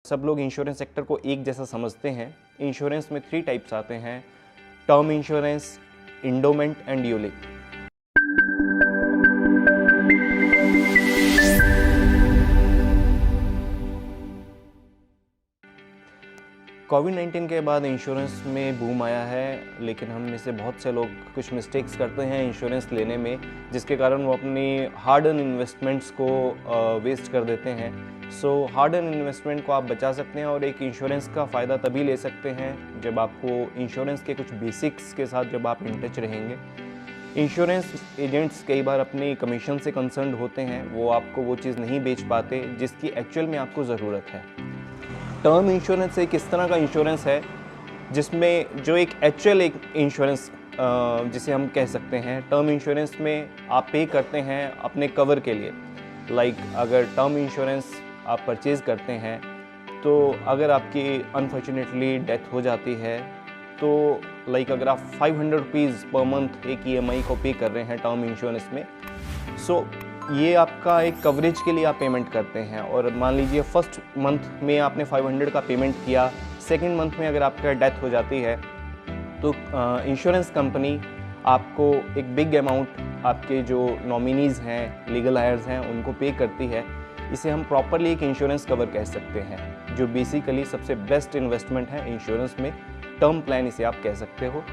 सब लोग insurance sector को एक जैसा समझते हैं। इंश्योरेंस में 3 टाइप्स आते हैं: term insurance, endowment and ULIP. कोविड-19 के बाद इंश्योरेंस में बूम आया है, लेकिन हम में से बहुत से लोग कुछ मिस्टेक्स करते हैं इंश्योरेंस लेने में, जिसके कारण वो अपनी हार्ड अर्न इन्वेस्टमेंट्स को वेस्ट कर देते हैं। सो हार्ड अर्न इन्वेस्टमेंट को आप बचा सकते हैं और एक इंश्योरेंस का फ़ायदा तभी ले सकते हैं जब आपको इंश्योरेंस के कुछ बेसिक्स के साथ जब आप इन टच रहेंगे। इंश्योरेंस एजेंट्स कई बार अपनी कमीशन से कंसर्न्ड होते हैं, वो आपको वो चीज़ नहीं बेच पाते जिसकी एक्चुअल में आपको ज़रूरत है। टर्म इंश्योरेंस एक इस तरह का इंश्योरेंस है जिसमें जो एक एक्चुअल एक इंश्योरेंस जिसे हम कह सकते हैं, टर्म इंश्योरेंस में आप पे करते हैं अपने कवर के लिए। लाइक अगर टर्म इंश्योरेंस आप परचेज़ करते हैं तो अगर आपकी अनफॉर्चुनेटली डेथ हो जाती है तो लाइक अगर आप 500 रुपीज़ पर मंथ एक EMI को पे कर रहे हैं टर्म इंश्योरेंस में, सो ये आपका एक कवरेज के लिए आप पेमेंट करते हैं। और मान लीजिए फर्स्ट मंथ में आपने 500 का पेमेंट किया, सेकंड मंथ में अगर आपका डेथ हो जाती है तो इंश्योरेंस कंपनी आपको एक बिग अमाउंट आपके जो नॉमिनीज़ हैं, लीगल हायर्स हैं, उनको पे करती है। इसे हम प्रॉपरली एक इंश्योरेंस कवर कह सकते हैं, जो बेसिकली सबसे बेस्ट इन्वेस्टमेंट है इंश्योरेंस में। टर्म प्लान इसे आप कह सकते हो।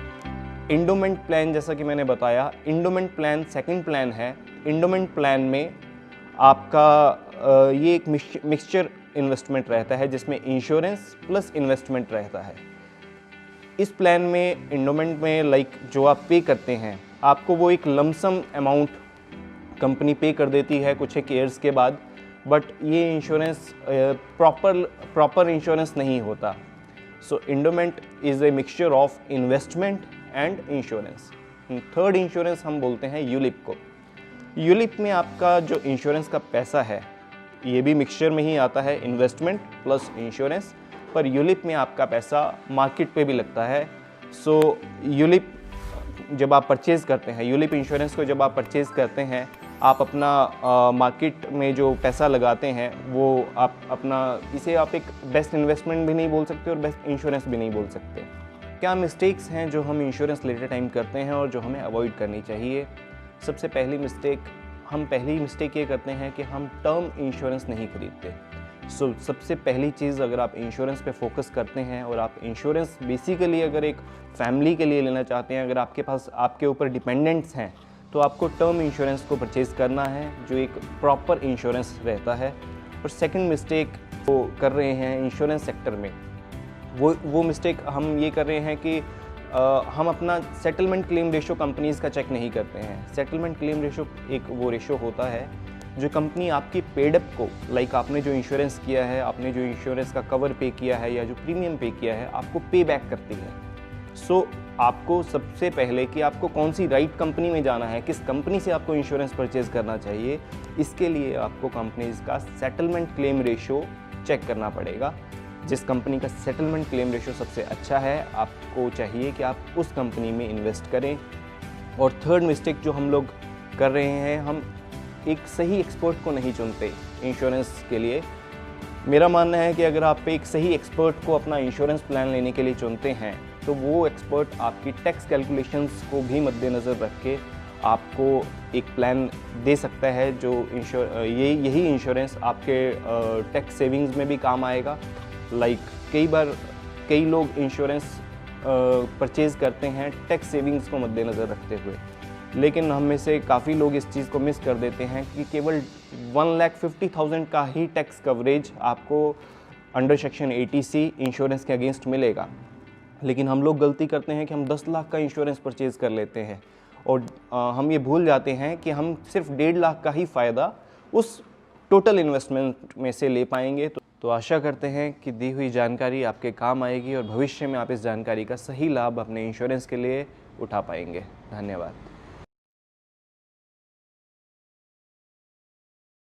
इंडोमेंट प्लान, जैसा कि मैंने बताया, इंडोमेंट प्लान सेकंड प्लान है। इंडोमेंट प्लान में आपका ये एक मिक्सचर इन्वेस्टमेंट रहता है जिसमें इंश्योरेंस प्लस इन्वेस्टमेंट रहता है। इस प्लान में, इंडोमेंट में, लाइक जो आप पे करते हैं, आपको वो एक लमसम अमाउंट कंपनी पे कर देती है कुछ एक ईयर्स के बाद, बट ये इंश्योरेंस प्रॉपर इंश्योरेंस नहीं होता। So endowment is a mixture of investment and insurance. Third insurance हम बोलते हैं यूलिप को। यूलिप में आपका जो इंश्योरेंस का पैसा है ये भी मिक्सचर में ही आता है, इन्वेस्टमेंट प्लस इंश्योरेंस, पर यूलिप में आपका पैसा मार्केट पे भी लगता है। सो यूलिप जब आप परचेज़ करते हैं, यूलिप इंश्योरेंस को जब आप परचेज़ करते हैं, आप अपना मार्केट में जो पैसा लगाते हैं वो आप अपना, इसे आप एक बेस्ट इन्वेस्टमेंट भी नहीं बोल सकते और बेस्ट इंश्योरेंस भी नहीं बोल सकते। क्या मिस्टेक्स हैं जो हम इंश्योरेंस लेते टाइम करते हैं और जो हमें अवॉइड करनी चाहिए? सबसे पहली मिस्टेक ये करते हैं कि हम टर्म इंश्योरेंस नहीं खरीदते। सबसे पहली चीज़, अगर आप इंश्योरेंस पे फोकस करते हैं और आप इंश्योरेंस बेसिकली अगर एक फैमिली के लिए लेना चाहते हैं, अगर आपके पास आपके ऊपर डिपेंडेंट्स हैं, तो आपको टर्म इंश्योरेंस को परचेज़ करना है जो एक प्रॉपर इंश्योरेंस रहता है। और सेकंड मिस्टेक वो कर रहे हैं इंश्योरेंस सेक्टर में, वो मिस्टेक हम ये कर रहे हैं कि हम अपना सेटलमेंट क्लेम रेशो कंपनीज़ का चेक नहीं करते हैं। सेटलमेंट क्लेम रेशो एक वो रेशो होता है जो कंपनी आपकी पेडअप को, लाइक आपने जो इंश्योरेंस किया है, आपने जो इंश्योरेंस का कवर पे किया है या जो प्रीमियम पे किया है, आपको पे बैक करती है। सो आपको सबसे पहले कि आपको कौन सी राइट कंपनी में जाना है, किस कंपनी से आपको इंश्योरेंस परचेज़ करना चाहिए, इसके लिए आपको कंपनीज़ का सेटलमेंट क्लेम रेशो चेक करना पड़ेगा। जिस कंपनी का सेटलमेंट क्लेम रेशो सबसे अच्छा है, आपको चाहिए कि आप उस कंपनी में इन्वेस्ट करें। और थर्ड मिस्टेक जो हम लोग कर रहे हैं, हम एक सही एक्सपर्ट को नहीं चुनते इंश्योरेंस के लिए। मेरा मानना है कि अगर आप एक सही एक्सपर्ट को अपना इंश्योरेंस प्लान लेने के लिए चुनते हैं तो वो एक्सपर्ट आपकी टैक्स कैलकुलेशंस को भी मद्देनज़र रख के आपको एक प्लान दे सकता है जो यही इंश्योरेंस आपके टैक्स सेविंग्स में भी काम आएगा। लाइक कई लोग इंश्योरेंस परचेज़ करते हैं टैक्स सेविंग्स को मद्देनज़र रखते हुए, लेकिन हम में से काफ़ी लोग इस चीज़ को मिस कर देते हैं कि केवल 1,50,000 का ही टैक्स कवरेज आपको अंडर सेक्शन 80C इंश्योरेंस के अगेंस्ट मिलेगा। लेकिन हम लोग गलती करते हैं कि हम 10 लाख का इंश्योरेंस परचेज़ कर लेते हैं और हम ये भूल जाते हैं कि हम सिर्फ 1.5 लाख का ही फ़ायदा उस टोटल इन्वेस्टमेंट में से ले पाएंगे। तो आशा करते हैं कि दी हुई जानकारी आपके काम आएगी और भविष्य में आप इस जानकारी का सही लाभ अपने इंश्योरेंस के लिए उठा पाएंगे। धन्यवाद।